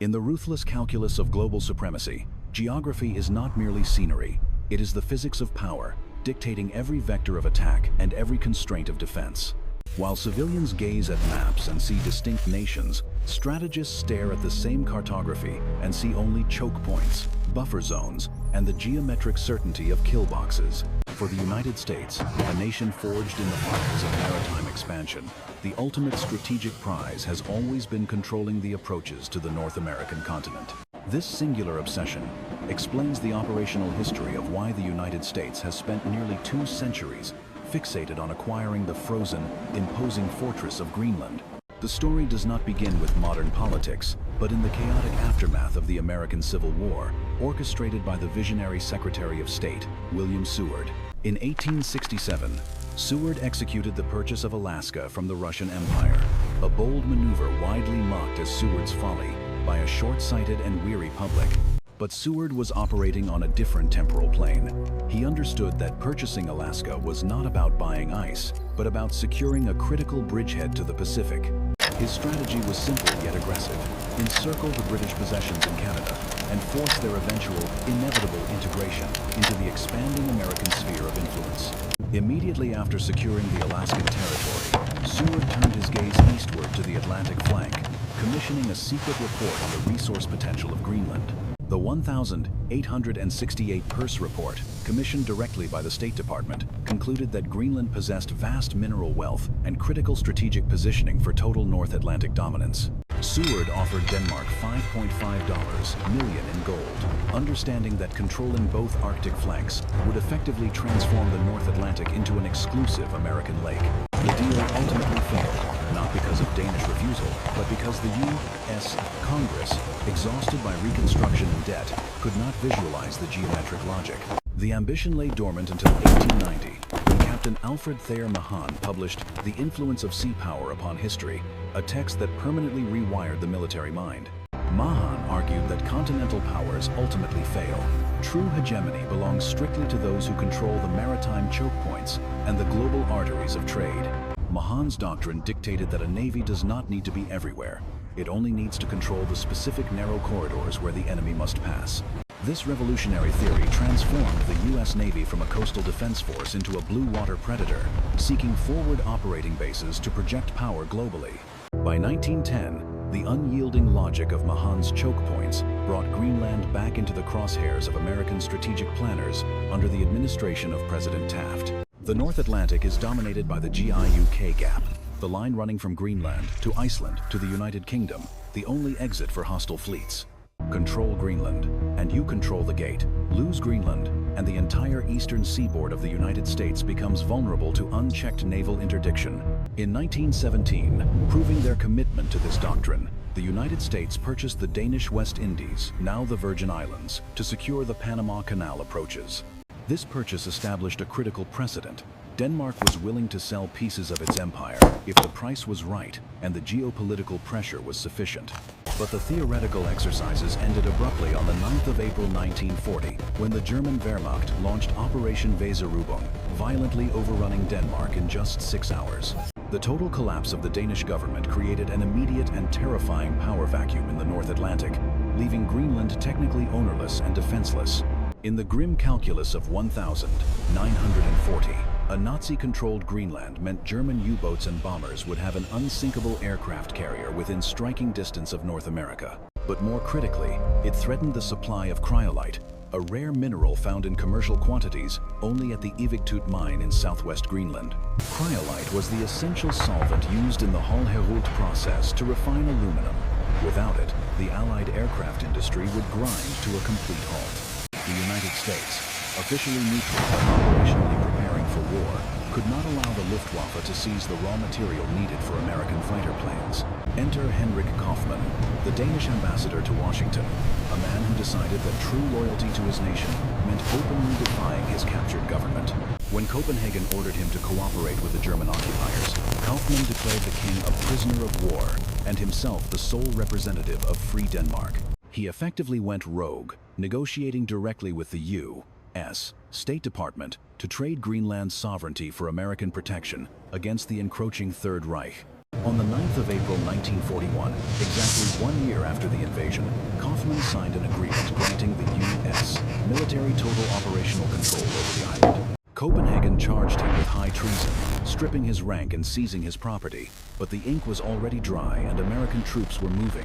In the ruthless calculus of global supremacy, geography is not merely scenery, it is the physics of power, dictating every vector of attack and every constraint of defense. While civilians gaze at maps and see distinct nations, strategists stare at the same cartography and see only choke points, buffer zones, and the geometric certainty of kill boxes. For the United States, a nation forged in the fires of maritime expansion, the ultimate strategic prize has always been controlling the approaches to the North American continent. This singular obsession explains the operational history of why the United States has spent nearly 2 centuries fixated on acquiring the frozen, imposing fortress of Greenland. The story does not begin with modern politics, but in the chaotic aftermath of the American Civil War, orchestrated by the visionary Secretary of State, William Seward. In 1867, Seward executed the purchase of Alaska from the Russian Empire, a bold maneuver widely mocked as Seward's folly by a short-sighted and weary public. But Seward was operating on a different temporal plane. He understood that purchasing Alaska was not about buying ice, but about securing a critical bridgehead to the Pacific. His strategy was simple yet aggressive: encircle the British possessions in Canada and force their eventual, inevitable integration into the expanding American sphere of influence. Immediately after securing the Alaskan territory, Seward turned his gaze eastward to the Atlantic flank, commissioning a secret report on the resource potential of Greenland. The 1868 Peirce Report, commissioned directly by the State Department, concluded that Greenland possessed vast mineral wealth and critical strategic positioning for total North Atlantic dominance. Seward offered Denmark $5.5 million in gold, understanding that controlling both Arctic flanks would effectively transform the North Atlantic into an exclusive American lake. The deal ultimately failed, not because of Danish refusal, but because the U.S. Congress, exhausted by reconstruction and debt, could not visualize the geometric logic. The ambition lay dormant until 1890, when Captain Alfred Thayer Mahan published The Influence of Sea Power Upon History, a text that permanently rewired the military mind. Mahan argued that continental powers ultimately fail. True hegemony belongs strictly to those who control the maritime choke points and the global arteries of trade. Mahan's doctrine dictated that a navy does not need to be everywhere. It only needs to control the specific narrow corridors where the enemy must pass. This revolutionary theory transformed the U.S. Navy from a coastal defense force into a blue water predator, seeking forward operating bases to project power globally. By 1910, the unyielding logic of Mahan's choke points brought Greenland back into the crosshairs of American strategic planners under the administration of President Taft. The North Atlantic is dominated by the GIUK Gap, the line running from Greenland to Iceland to the United Kingdom, the only exit for hostile fleets. Control Greenland, and you control the gate. Lose Greenland, and the entire eastern seaboard of the United States becomes vulnerable to unchecked naval interdiction. In 1917, proving their commitment to this doctrine, the United States purchased the Danish West Indies, now the Virgin Islands, to secure the Panama Canal approaches. This purchase established a critical precedent. Denmark was willing to sell pieces of its empire if the price was right and the geopolitical pressure was sufficient. But the theoretical exercises ended abruptly on the 9th of April 1940, when the German Wehrmacht launched Operation Weserübung, violently overrunning Denmark in just 6 hours. The total collapse of the Danish government created an immediate and terrifying power vacuum in the North Atlantic, leaving Greenland technically ownerless and defenseless. In the grim calculus of 1940, a Nazi-controlled Greenland meant German U-boats and bombers would have an unsinkable aircraft carrier within striking distance of North America. But more critically, it threatened the supply of cryolite, a rare mineral found in commercial quantities only at the Iviktut mine in southwest Greenland. Cryolite was the essential solvent used in the Hall-Héroult process to refine aluminum. Without it, the Allied aircraft industry would grind to a complete halt. The United States, officially neutral but operationally preparing for war, could not allow the Luftwaffe to seize the raw material needed for American fighter planes. Enter Henrik Kaufmann, the Danish ambassador to Washington, a man who decided that true loyalty to his nation meant openly defying his captured government. When Copenhagen ordered him to cooperate with the German occupiers, Kaufmann declared the king a prisoner of war and himself the sole representative of free Denmark. He effectively went rogue, negotiating directly with the U.S. State Department to trade Greenland's sovereignty for American protection against the encroaching Third Reich. On the 9th of April 1941, exactly 1 year after the invasion, Kaufman signed an agreement granting the U.S. military total operational control over the island. Copenhagen charged him with high treason, stripping his rank and seizing his property, but the ink was already dry and American troops were moving.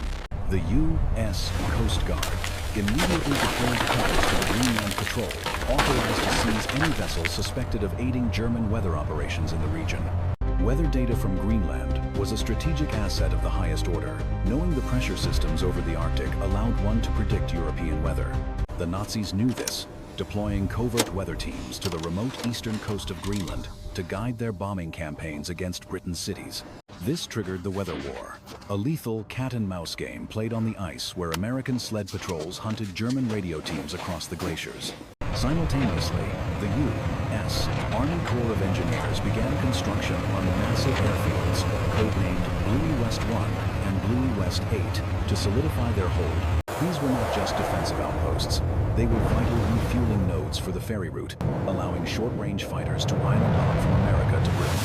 The U.S. Coast Guard immediately deployed cutters to the Greenland Patrol, authorized to seize any vessels suspected of aiding German weather operations in the region. Weather data from Greenland was a strategic asset of the highest order. Knowing the pressure systems over the Arctic allowed one to predict European weather. The Nazis knew this, deploying covert weather teams to the remote eastern coast of Greenland to guide their bombing campaigns against Britain's cities. This triggered the Weather War, a lethal cat-and-mouse game played on the ice where American sled patrols hunted German radio teams across the glaciers. Simultaneously, the U.S. Army Corps of Engineers began construction on the massive airfields, codenamed Bluey West 1 and Bluey West 8, to solidify their hold. These were not just defensive outposts. They were vital refueling nodes for the ferry route, allowing short-range fighters to island hop from America to Britain.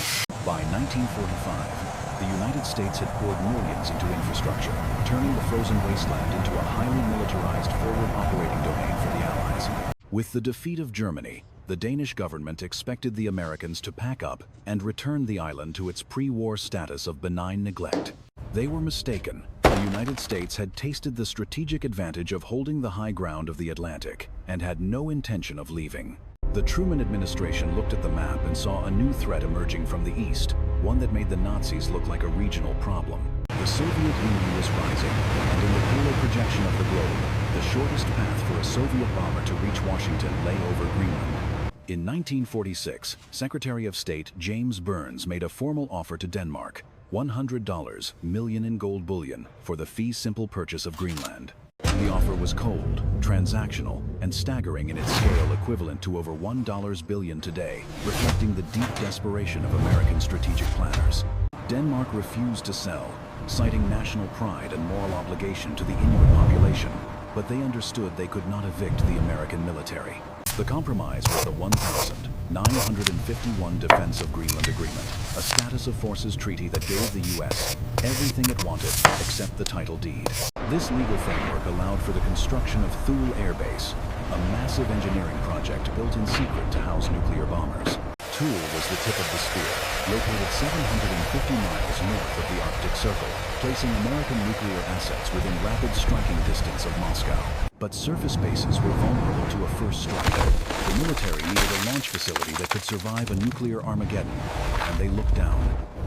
By 1945, the United States had poured millions into infrastructure, turning the frozen wasteland into a highly militarized forward operating domain for the Allies. With the defeat of Germany, the Danish government expected the Americans to pack up and return the island to its pre-war status of benign neglect. They were mistaken. The United States had tasted the strategic advantage of holding the high ground of the Atlantic and had no intention of leaving. The Truman administration looked at the map and saw a new threat emerging from the east, one that made the Nazis look like a regional problem. The Soviet Union was rising, and in the polar projection of the globe, the shortest path for a Soviet bomber to reach Washington lay over Greenland. In 1946, Secretary of State James Burns made a formal offer to Denmark, $100 million in gold bullion, for the fee-simple purchase of Greenland. The offer was cold, transactional, and staggering in its scale, equivalent to over $1 billion today, reflecting the deep desperation of American strategic planners. Denmark refused to sell, citing national pride and moral obligation to the Inuit population, but they understood they could not evict the American military. The compromise was the 1951 Defense of Greenland Agreement, a status of forces treaty that gave the U.S. everything it wanted except the title deed. This legal framework allowed for the construction of Thule Air Base, a massive engineering project built in secret to house nuclear bombers. Thule was the tip of the spear, located 750 miles north of the Arctic Circle, placing American nuclear assets within rapid striking distance of Moscow. But surface bases were vulnerable to a first strike. The military needed a launch facility that could survive a nuclear Armageddon, and they looked down.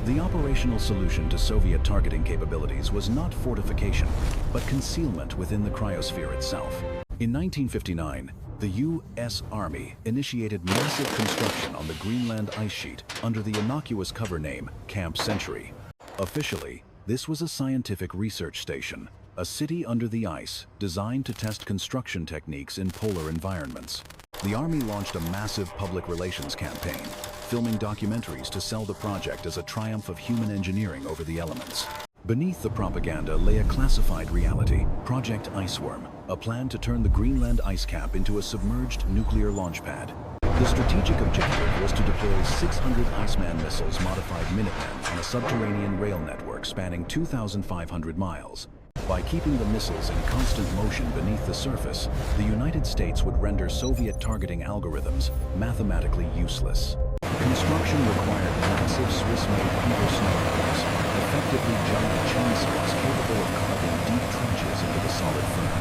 The operational solution to Soviet targeting capabilities was not fortification, but concealment within the cryosphere itself. In 1959, the U.S. Army initiated massive construction on the Greenland ice sheet under the innocuous cover name Camp Century. Officially, this was a scientific research station, a city under the ice designed to test construction techniques in polar environments. The Army launched a massive public relations campaign, filming documentaries to sell the project as a triumph of human engineering over the elements. Beneath the propaganda lay a classified reality, Project Iceworm, a plan to turn the Greenland ice cap into a submerged nuclear launch pad. The strategic objective was to deploy 600 Iceman missiles modified Minutemen on a subterranean rail network spanning 2,500 miles. By keeping the missiles in constant motion beneath the surface, the United States would render Soviet targeting algorithms mathematically useless. Construction required massive Swiss-made Peter snowmobiles, effectively giant chainsaws capable of carving deep trenches into the solid firm.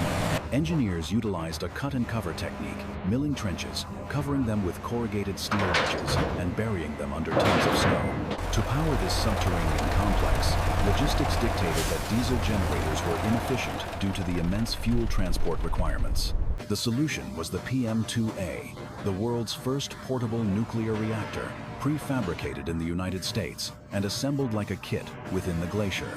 Engineers utilized a cut-and-cover technique, milling trenches, covering them with corrugated steel wedges, and burying them under tons of snow. To power this subterranean complex, logistics dictated that diesel generators were inefficient due to the immense fuel transport requirements. The solution was the PM-2A, the world's first portable nuclear reactor, prefabricated in the United States and assembled like a kit within the glacier.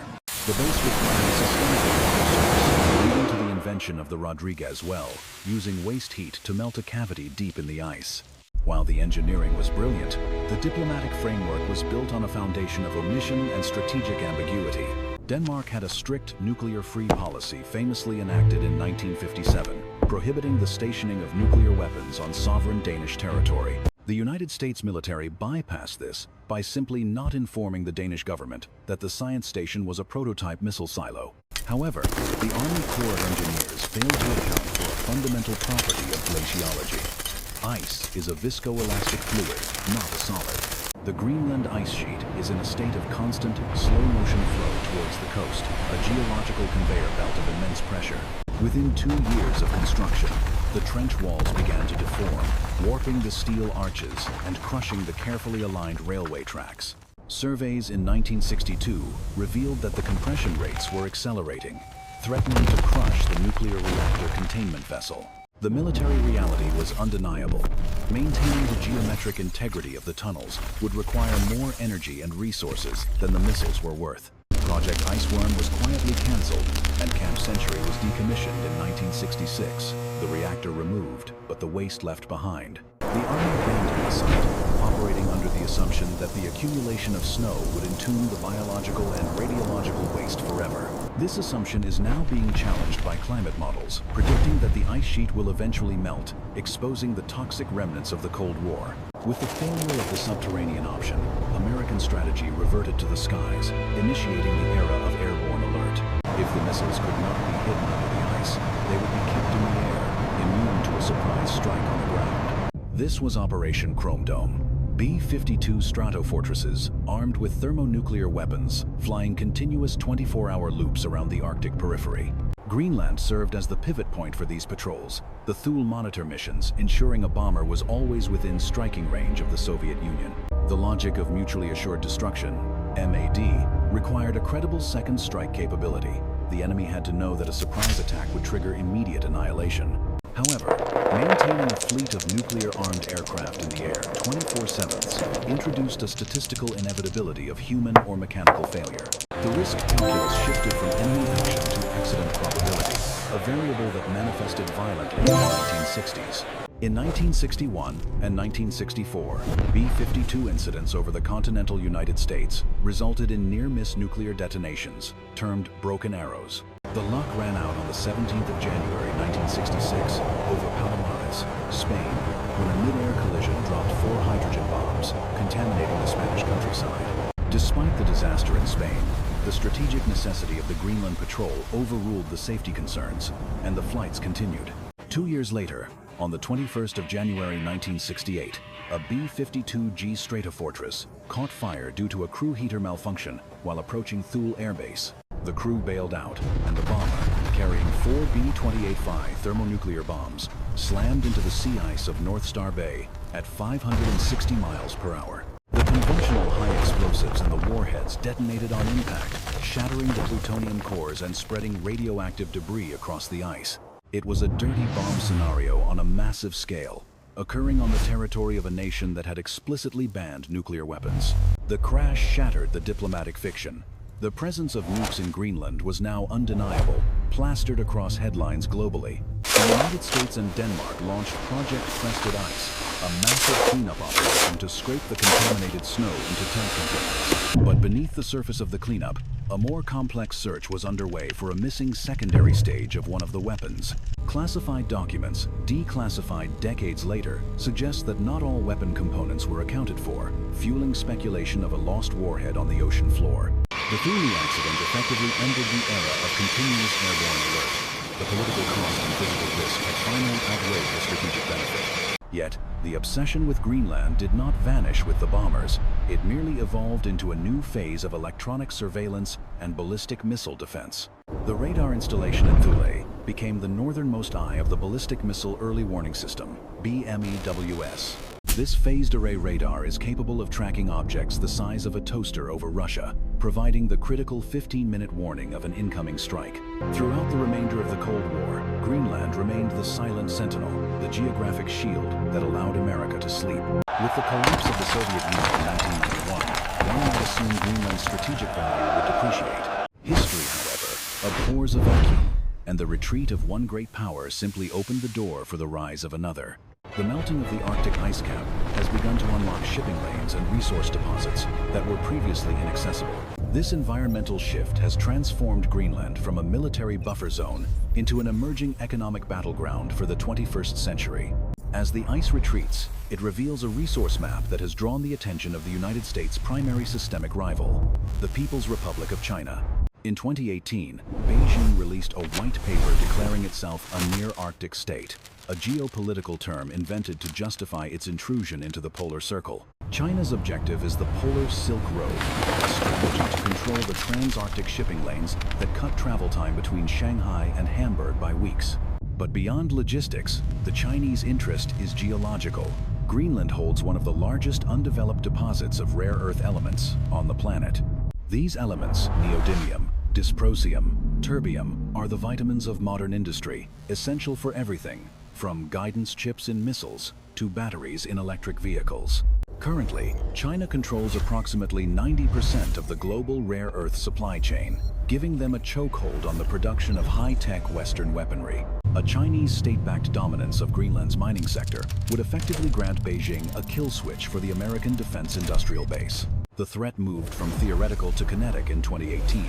The base required a sustainable water source, leading to the invention of the Rodriguez well, using waste heat to melt a cavity deep in the ice. While the engineering was brilliant, the diplomatic framework was built on a foundation of omission and strategic ambiguity. Denmark had a strict nuclear-free policy famously enacted in 1957, prohibiting the stationing of nuclear weapons on sovereign Danish territory. The United States military bypassed this by simply not informing the Danish government that the science station was a prototype missile silo. However, the Army Corps of Engineers failed to account for a fundamental property of glaciology. Ice is a viscoelastic fluid, not a solid. The Greenland ice sheet is in a state of constant, slow-motion flow towards the coast, a geological conveyor belt of immense pressure. Within 2 years of construction, the trench walls began to deform, warping the steel arches and crushing the carefully aligned railway tracks. Surveys in 1962 revealed that the compression rates were accelerating, threatening to crush the nuclear reactor containment vessel. The military reality was undeniable. Maintaining the geometric integrity of the tunnels would require more energy and resources than the missiles were worth. Project Iceworm was quietly cancelled, and Camp Century was decommissioned in 1966. The reactor removed, but the waste left behind. The Army abandoned the site, operating under the assumption that the accumulation of snow would entomb the biological and radiological waste forever. This assumption is now being challenged by climate models, predicting that the ice sheet will eventually melt, exposing the toxic remnants of the Cold War. With the failure of the subterranean option, American strategy reverted to the skies, initiating the era of airborne alert. If the missiles could not be hidden under the ice, they would be kept in the air, immune to a surprise strike on the ground. This was Operation Chrome Dome. B-52 stratofortresses, armed with thermonuclear weapons, flying continuous 24-hour loops around the Arctic periphery. Greenland served as the pivot point for these patrols, the Thule monitor missions ensuring a bomber was always within striking range of the Soviet Union. The logic of mutually assured destruction, MAD, required a credible second strike capability. The enemy had to know that a surprise attack would trigger immediate annihilation. However, maintaining a fleet of nuclear-armed aircraft in the air 24/7 introduced a statistical inevitability of human or mechanical failure. The risk calculus shifted from enemy action to accident probability, a variable that manifested violently in the 1960s. In 1961 and 1964, B-52 incidents over the continental United States resulted in near-miss nuclear detonations, termed broken arrows. The luck ran out on the 17th of January 1966 over Palomares, Spain, when a mid-air collision dropped 4 hydrogen bombs, contaminating the Spanish countryside. Despite the disaster in Spain, the strategic necessity of the Greenland patrol overruled the safety concerns, and the flights continued. 2 years later, on the 21st of January 1968, a B-52G stratofortress caught fire due to a crew heater malfunction while approaching Thule Air Base. The crew bailed out, and the bomber, carrying 4 B-28-5 thermonuclear bombs, slammed into the sea ice of North Star Bay at 560 miles per hour. The conventional high explosives in the warheads detonated on impact, shattering the plutonium cores and spreading radioactive debris across the ice. It was a dirty bomb scenario on a massive scale, occurring on the territory of a nation that had explicitly banned nuclear weapons. The crash shattered the diplomatic fiction. The presence of nukes in Greenland was now undeniable, plastered across headlines globally. The United States and Denmark launched Project Crested Ice, a massive cleanup operation to scrape the contaminated snow into tank containers. But beneath the surface of the cleanup, a more complex search was underway for a missing secondary stage of one of the weapons. Classified documents, declassified decades later, suggest that not all weapon components were accounted for, fueling speculation of a lost warhead on the ocean floor. The Thule accident effectively ended the era of continuous airborne alert. The political cost and physical risk had finally outweighed the strategic benefit. Yet, the obsession with Greenland did not vanish with the bombers. It merely evolved into a new phase of electronic surveillance and ballistic missile defense. The radar installation at Thule became the northernmost eye of the Ballistic Missile Early Warning System, BMEWS. This phased array radar is capable of tracking objects the size of a toaster over Russia, providing the critical 15-minute warning of an incoming strike. Throughout the remainder of the Cold War, Greenland remained the silent sentinel, the geographic shield that allowed America to sleep. With the collapse of the Soviet Union in 1991, one might assume Greenland's strategic value would depreciate. History, however, abhors a vacuum, and the retreat of one great power simply opened the door for the rise of another. The melting of the Arctic ice cap has begun to unlock shipping lanes and resource deposits that were previously inaccessible. This environmental shift has transformed Greenland from a military buffer zone into an emerging economic battleground for the 21st century. As the ice retreats, it reveals a resource map that has drawn the attention of the United States' primary systemic rival, the People's Republic of China. In 2018, Beijing released a white paper declaring itself a near-Arctic state, a geopolitical term invented to justify its intrusion into the polar circle. China's objective is the Polar Silk Road, a strategy to control the trans-Arctic shipping lanes that cut travel time between Shanghai and Hamburg by weeks. But beyond logistics, the Chinese interest is geological. Greenland holds one of the largest undeveloped deposits of rare earth elements on the planet. These elements, neodymium, dysprosium, terbium, are the vitamins of modern industry, essential for everything, from guidance chips in missiles to batteries in electric vehicles. Currently, China controls approximately 90% of the global rare earth supply chain, giving them a chokehold on the production of high-tech Western weaponry. A Chinese state-backed dominance of Greenland's mining sector would effectively grant Beijing a kill switch for the American defense industrial base. The threat moved from theoretical to kinetic in 2018,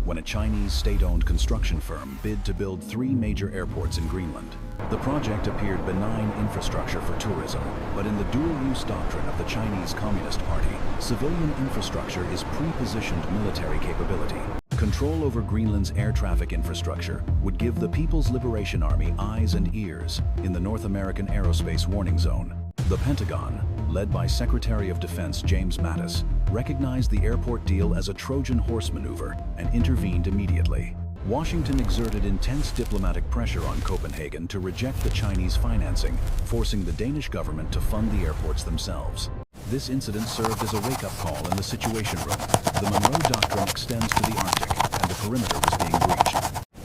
when a Chinese state-owned construction firm bid to build 3 major airports in Greenland. The project appeared benign infrastructure for tourism, but in the dual-use doctrine of the Chinese Communist Party, civilian infrastructure is pre-positioned military capability. Control over Greenland's air traffic infrastructure would give the People's Liberation Army eyes and ears in the North American Aerospace Warning Zone. The Pentagon, led by Secretary of Defense James Mattis, recognized the airport deal as a Trojan horse maneuver and intervened immediately. Washington exerted intense diplomatic pressure on Copenhagen to reject the Chinese financing, forcing the Danish government to fund the airports themselves. This incident served as a wake-up call in the Situation Room. The Monroe Doctrine extends to the Arctic, and the perimeter was being breached.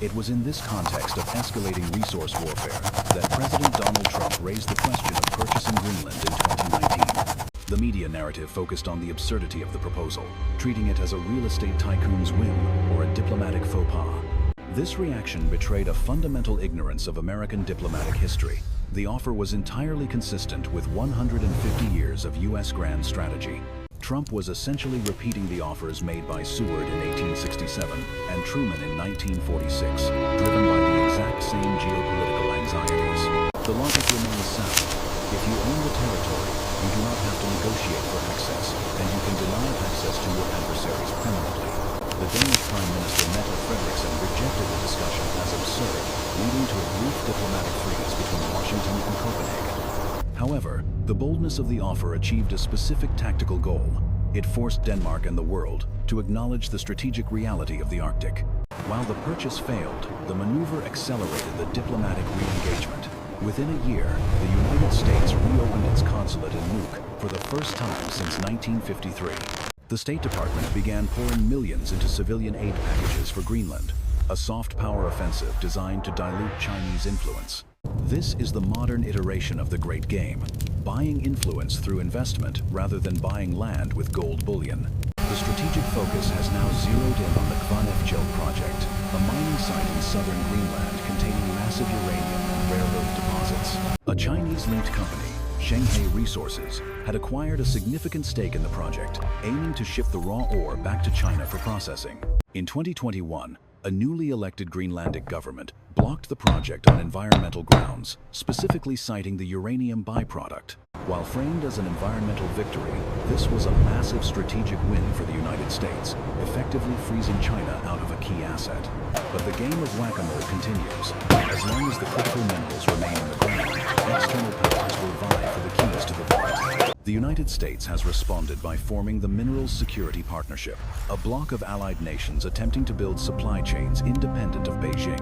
It was in this context of escalating resource warfare that President Donald Trump raised the question of purchasing Greenland in 2019. The media narrative focused on the absurdity of the proposal, treating it as a real estate tycoon's whim or a diplomatic faux pas. This reaction betrayed a fundamental ignorance of American diplomatic history. The offer was entirely consistent with 150 years of U.S. grand strategy. Trump was essentially repeating the offers made by Seward in 1867 and Truman in 1946, driven by the exact same geopolitical anxieties. The logic remains sound. If you own the territory, you do not have to negotiate for access, and you can deny access to your adversaries permanently. The Danish Prime Minister Mette Frederiksen rejected the discussion as absurd, leading to a brief diplomatic freeze between Washington and Copenhagen. However, the boldness of the offer achieved a specific tactical goal. It forced Denmark and the world to acknowledge the strategic reality of the Arctic. While the purchase failed, the maneuver accelerated the diplomatic re-engagement. Within a year, the United States reopened its consulate in NUKE for the first time since 1953. The State Department began pouring millions into civilian aid packages for Greenland, a soft power offensive designed to dilute Chinese influence. This is the modern iteration of the Great Game, buying influence through investment rather than buying land with gold bullion. The strategic focus has now zeroed in on the Kvanefjeld project, a mining site in southern Greenland containing massive uranium and rare earth deposits. A Chinese-linked company, Shanghai Resources, had acquired a significant stake in the project, aiming to ship the raw ore back to China for processing. In 2021, a newly elected Greenlandic government blocked the project on environmental grounds, specifically citing the uranium byproduct. While framed as an environmental victory, this was a massive strategic win for the United States, effectively freezing China out of a key asset. But the game of whack-a-mole continues. As long as the critical minerals remain in the ground, external powers will vie for the keys to the vault. The United States has responded by forming the Minerals Security Partnership, a bloc of allied nations attempting to build supply chains independent of Beijing.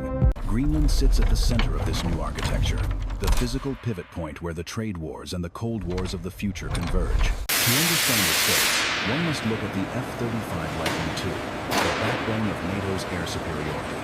Greenland sits at the center of this new architecture, the physical pivot point where the trade wars and the Cold Wars of the future converge. To understand the stakes, one must look at the F-35 Lightning II, the backbone of NATO's air superiority.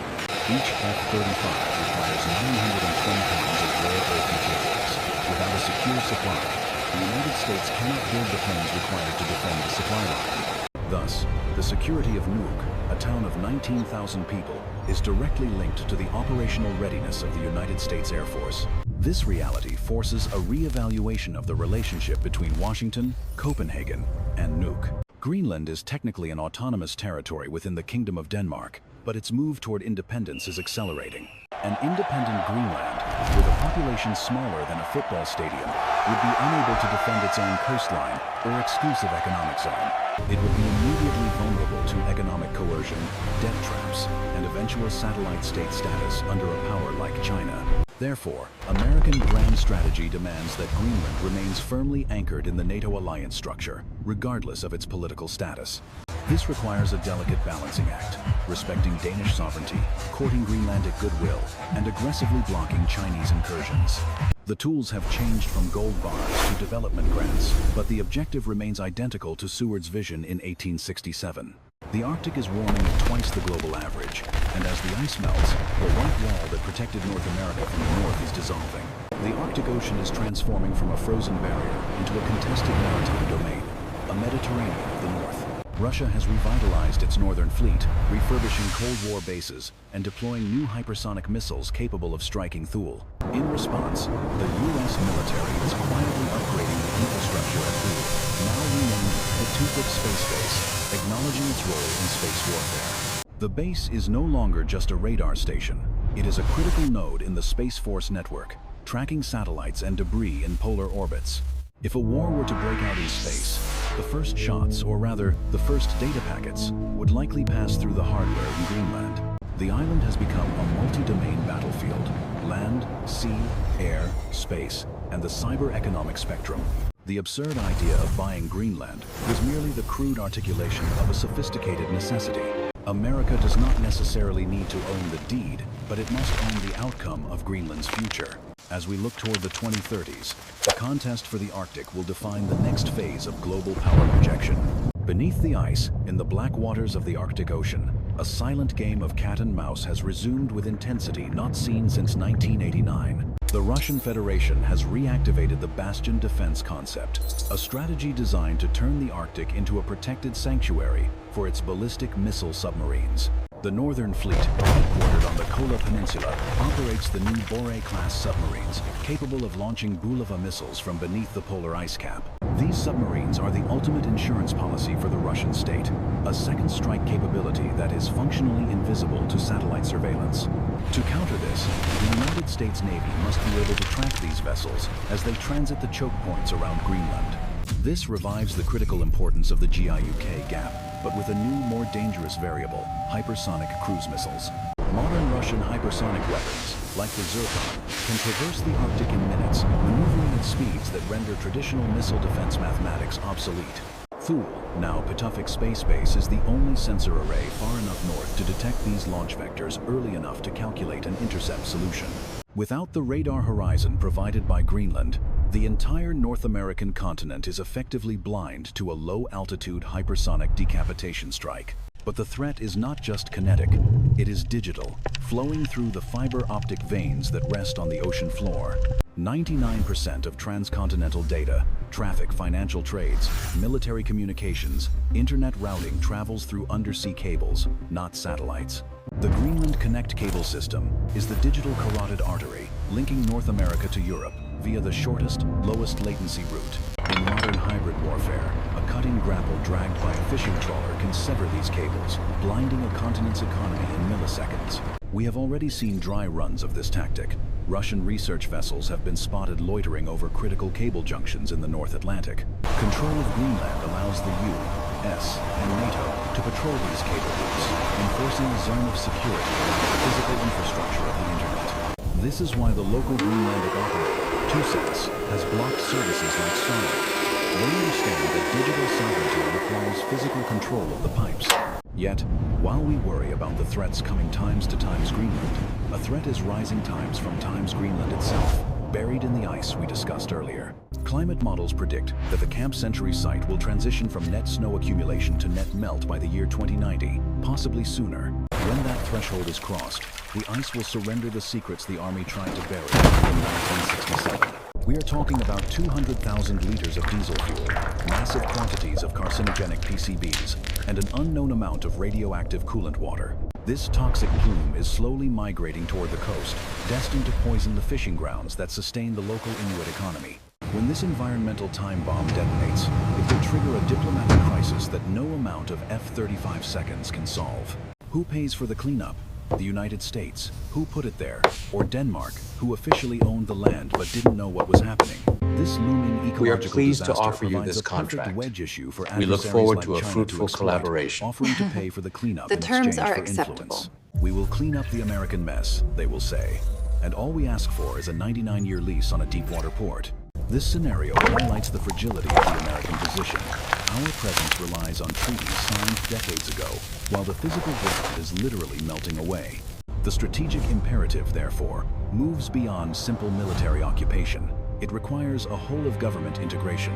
Each F-35 requires 920 pounds of rare earth materials. Without a secure supply, the United States cannot build the planes required to defend the supply line. Thus, the security of NUKE, a town of 19,000 people, is directly linked to the operational readiness of the United States Air Force. This reality forces a re-evaluation of the relationship between Washington, Copenhagen, and NUKE. Greenland is technically an autonomous territory within the Kingdom of Denmark, but its move toward independence is accelerating. An independent Greenland with a population smaller than a football stadium, would be unable to defend its own coastline or exclusive economic zone. It would be immediately vulnerable to economic coercion, debt traps, and eventual satellite state status under a power like China. Therefore, American grand strategy demands that Greenland remains firmly anchored in the NATO alliance structure, regardless of its political status. This requires a delicate balancing act, respecting Danish sovereignty, courting Greenlandic goodwill, and aggressively blocking Chinese incursions. The tools have changed from gold bars to development grants, but the objective remains identical to Seward's vision in 1867. The Arctic is warming at twice the global average, and as the ice melts, the white wall that protected North America from the north is dissolving. The Arctic Ocean is transforming from a frozen barrier into a contested maritime domain, a Mediterranean of the north. Russia has revitalized its northern fleet, refurbishing Cold War bases and deploying new hypersonic missiles capable of striking Thule. In response, the U.S. military is quietly upgrading the infrastructure at Thule, now renamed the Tupik Space Base, acknowledging its role in space warfare. The base is no longer just a radar station. It is a critical node in the Space Force network, tracking satellites and debris in polar orbits. If a war were to break out in space, the first shots, or rather, the first data packets, would likely pass through the hardware in Greenland. The island has become a multi-domain battlefield: land, sea, air, space, and the cyber-economic spectrum. The absurd idea of buying Greenland was merely the crude articulation of a sophisticated necessity. America does not necessarily need to own the deed, but it must own the outcome of Greenland's future. As we look toward the 2030s, the contest for the Arctic will define the next phase of global power projection. Beneath the ice, in the black waters of the Arctic Ocean, a silent game of cat and mouse has resumed with intensity not seen since 1989. The Russian Federation has reactivated the Bastion defense concept, a strategy designed to turn the Arctic into a protected sanctuary for its ballistic missile submarines. The Northern Fleet, headquartered on the Kola Peninsula, operates the new Bore-class submarines, capable of launching Bulava missiles from beneath the polar ice cap. These submarines are the ultimate insurance policy for the Russian state, a second strike capability that is functionally invisible to satellite surveillance. To counter this, the United States Navy must be able to track these vessels as they transit the choke points around Greenland. This revives the critical importance of the GIUK Gap, but with a new, more dangerous variable: hypersonic cruise missiles. Modern Russian hypersonic weapons, like the Zircon, can traverse the Arctic in minutes, maneuvering at speeds that render traditional missile defense mathematics obsolete. Thule, now Pituffik Space Base, is the only sensor array far enough north to detect these launch vectors early enough to calculate an intercept solution. Without the radar horizon provided by Greenland, the entire North American continent is effectively blind to a low-altitude hypersonic decapitation strike. But the threat is not just kinetic, it is digital, flowing through the fiber optic veins that rest on the ocean floor. 99% of transcontinental data, traffic, financial trades, military communications, internet routing travels through undersea cables, not satellites. The Greenland Connect cable system is the digital carotid artery linking North America to Europe via the shortest, lowest latency route. In modern hybrid warfare, a cutting grapple dragged by a fishing trawler can sever these cables, blinding a continent's economy in milliseconds. We have already seen dry runs of this tactic. Russian research vessels have been spotted loitering over critical cable junctions in the North Atlantic. Control of Greenland allows the U.S. and NATO to patrol these cable routes, enforcing a zone of security around the physical infrastructure of the internet. This is why the local Greenlandic operator, TUSAS, has blocked services like Starlink. They understand that digital sovereignty requires physical control of the pipes. Yet, while we worry about the threats coming times to times Greenland, a threat is rising times from times Greenland itself, buried in the ice we discussed earlier. Climate models predict that the Camp Century site will transition from net snow accumulation to net melt by the year 2090, possibly sooner. When that threshold is crossed, the ice will surrender the secrets the Army tried to bury in 1967. We are talking about 200,000 liters of diesel fuel, massive quantities of carcinogenic PCBs, and an unknown amount of radioactive coolant water. This toxic plume is slowly migrating toward the coast, destined to poison the fishing grounds that sustain the local Inuit economy. When this environmental time bomb detonates, it will trigger a diplomatic crisis that no amount of F-35 seconds can solve. Who pays for the cleanup? The United States. Who put it there? Or Denmark, who officially owned the land but didn't know what was happening. This looming ecological We are pleased to disaster offer you provides this a perfect contract. wedge issue for We look adversaries forward like to a China fruitful exploit, collaboration. offering to pay for the cleanup The in terms exchange are for acceptable. influence. We will clean up the American mess, they will say. And all we ask for is a 99-year lease on a deep-water port. This scenario highlights the fragility of the American position. Our presence relies on treaties signed decades ago, while the physical ground is literally melting away. The strategic imperative, therefore, moves beyond simple military occupation. It requires a whole-of-government integration.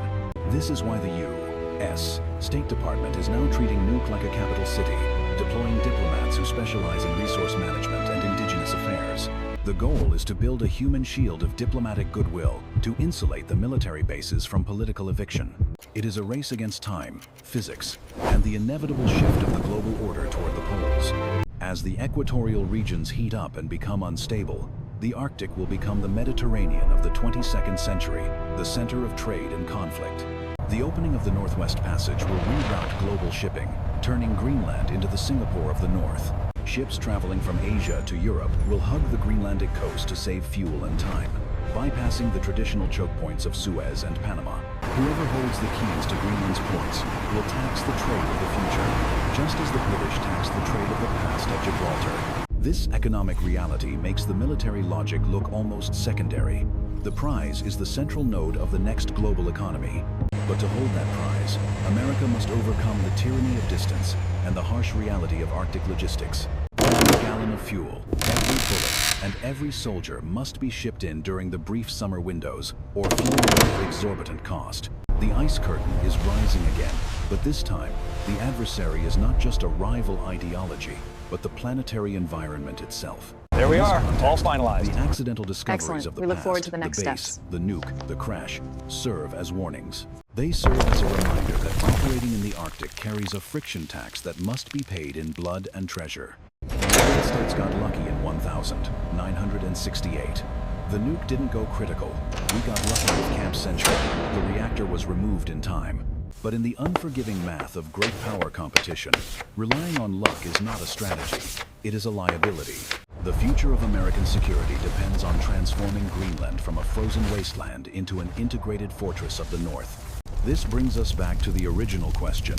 This is why the U.S. State Department is now treating NUKE like a capital city, deploying diplomats who specialize in resource management and indigenous affairs. The goal is to build a human shield of diplomatic goodwill to insulate the military bases from political eviction. It is a race against time, physics, and the inevitable shift of the global order toward the poles. As the equatorial regions heat up and become unstable, the Arctic will become the Mediterranean of the 22nd century, the center of trade and conflict. The opening of the Northwest Passage will reroute global shipping, turning Greenland into the Singapore of the North. Ships traveling from Asia to Europe will hug the Greenlandic coast to save fuel and time, bypassing the traditional choke points of Suez and Panama. Whoever holds the keys to Greenland's ports will tax the trade of the future, just as the British taxed the trade of the past at Gibraltar. This economic reality makes the military logic look almost secondary. The prize is the central node of the next global economy. But to hold that prize, America must overcome the tyranny of distance and the harsh reality of Arctic logistics. Every gallon of fuel, every bullet, and every soldier must be shipped in during the brief summer windows, or flown at exorbitant cost. The ice curtain is rising again, but this time, the adversary is not just a rival ideology, but the planetary environment itself. There we are, Context, all finalized. The accidental discoveries Excellent. of the We look past, forward to the next base, steps. the nuke, the crash, serve as warnings. They serve as a reminder that operating in the Arctic carries a friction tax that must be paid in blood and treasure. The United States got lucky in 1968. The nuke didn't go critical. We got lucky with Camp Century. The reactor was removed in time. But in the unforgiving math of great power competition, relying on luck is not a strategy. It is a liability. The future of American security depends on transforming Greenland from a frozen wasteland into an integrated fortress of the North. This brings us back to the original question.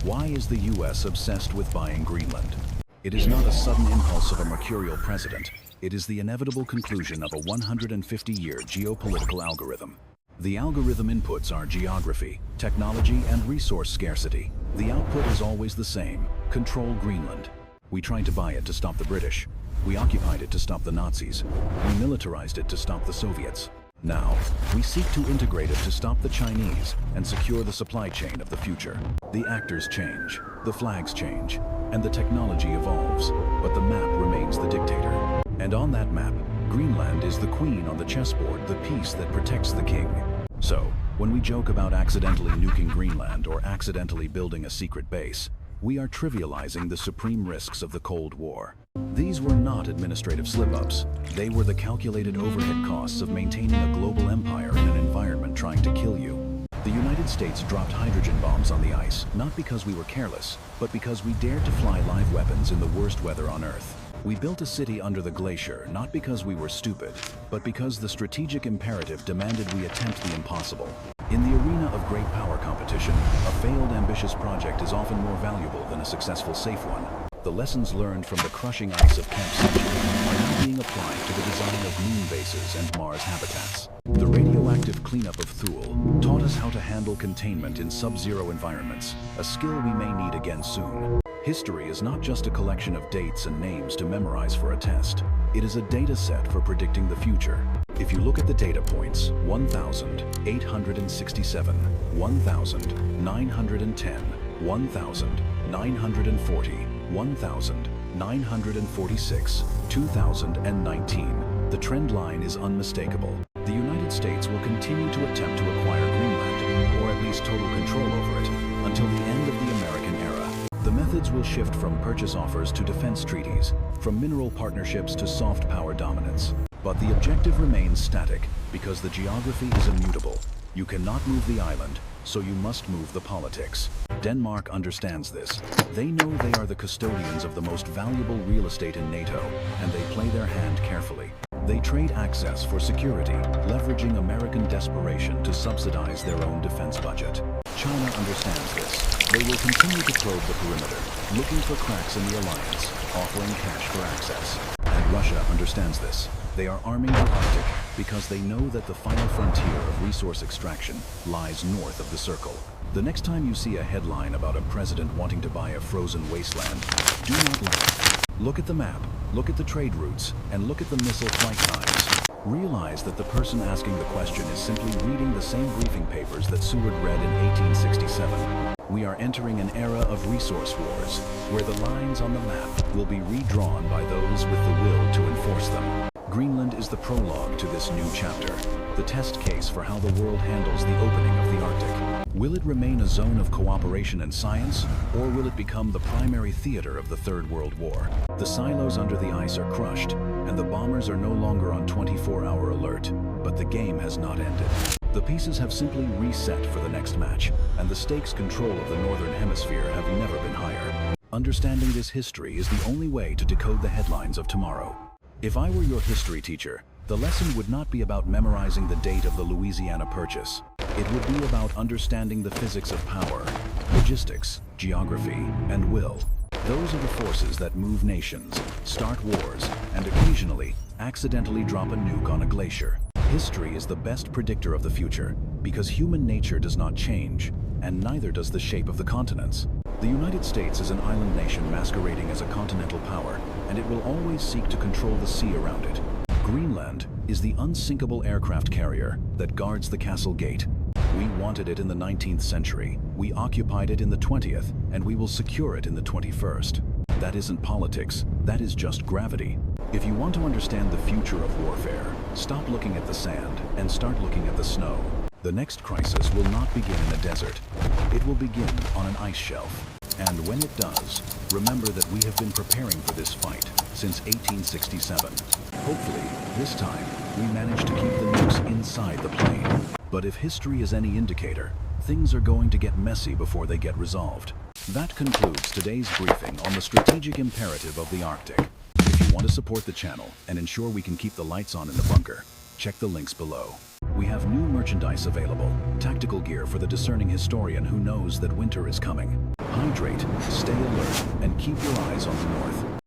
Why is the U.S. obsessed with buying Greenland? It is not a sudden impulse of a mercurial president. It is the inevitable conclusion of a 150-year geopolitical algorithm. The algorithm inputs are geography, technology, and resource scarcity. The output is always the same: control Greenland. We tried to buy it to stop the British. We occupied it to stop the Nazis. We militarized it to stop the Soviets. Now, we seek to integrate it to stop the Chinese and secure the supply chain of the future. The actors change, the flags change, and the technology evolves, but the map remains the dictator. And on that map, Greenland is the queen on the chessboard, the piece that protects the king. So, when we joke about accidentally nuking Greenland or accidentally building a secret base, we are trivializing the supreme risks of the Cold War. These were not administrative slip-ups. They were the calculated overhead costs of maintaining a global empire in an environment trying to kill you. The United States dropped hydrogen bombs on the ice, not because we were careless, but because we dared to fly live weapons in the worst weather on Earth. We built a city under the glacier, not because we were stupid, but because the strategic imperative demanded we attempt the impossible. In the arena of great power competition, a failed ambitious project is often more valuable than a successful safe one. The lessons learned from the crushing ice of Camp Century are now being applied to the design of moon bases and Mars habitats. The radioactive cleanup of Thule taught us how to handle containment in sub-zero environments, a skill we may need again soon. History is not just a collection of dates and names to memorize for a test. It is a data set for predicting the future. If you look at the data points, 1,867, 1,910, 1,940, 1,946, 2019, the trend line is unmistakable. The United States will continue to attempt to acquire Greenland, or at least total control over it, until the end of the American era. The methods will shift from purchase offers to defense treaties, from mineral partnerships to soft power dominance. But the objective remains static, because the geography is immutable. You cannot move the island, so you must move the politics. Denmark understands this. They know they are the custodians of the most valuable real estate in NATO, and they play their hand carefully. They trade access for security, leveraging American desperation to subsidize their own defense budget. China understands this. They will continue to probe the perimeter, looking for cracks in the alliance, offering cash for access. And Russia understands this. They are arming the Arctic because they know that the final frontier of resource extraction lies north of the circle. The next time you see a headline about a president wanting to buy a frozen wasteland, do not laugh. Look at the map, look at the trade routes, and look at the missile flight times. Realize that the person asking the question is simply reading the same briefing papers that Seward read in 1867. We are entering an era of resource wars, where the lines on the map will be redrawn by those with the will to enforce them. Greenland is the prologue to this new chapter, the test case for how the world handles the opening of the Arctic. Will it remain a zone of cooperation and science, or will it become the primary theater of the Third World War? The silos under the ice are crushed, and the bombers are no longer on 24-hour alert, but the game has not ended. The pieces have simply reset for the next match, and the stakes control of the Northern Hemisphere have never been higher. Understanding this history is the only way to decode the headlines of tomorrow. If I were your history teacher, the lesson would not be about memorizing the date of the Louisiana Purchase. It would be about understanding the physics of power, logistics, geography, and will. Those are the forces that move nations, start wars, and occasionally, accidentally drop a nuke on a glacier. History is the best predictor of the future, because human nature does not change, and neither does the shape of the continents. The United States is an island nation masquerading as a continental power, and it will always seek to control the sea around it. Greenland is the unsinkable aircraft carrier that guards the castle gate. We wanted it in the 19th century, we occupied it in the 20th, and we will secure it in the 21st. That isn't politics, that is just gravity. If you want to understand the future of warfare, stop looking at the sand and start looking at the snow. The next crisis will not begin in a desert. It will begin on an ice shelf. And when it does, remember that we have been preparing for this fight since 1867. Hopefully, this time, we manage to keep the nukes inside the plane. But if history is any indicator, things are going to get messy before they get resolved. That concludes today's briefing on the strategic imperative of the Arctic. If you want to support the channel and ensure we can keep the lights on in the bunker, check the links below. We have new merchandise available, tactical gear for the discerning historian who knows that winter is coming. Hydrate, stay alert, and keep your eyes on the north.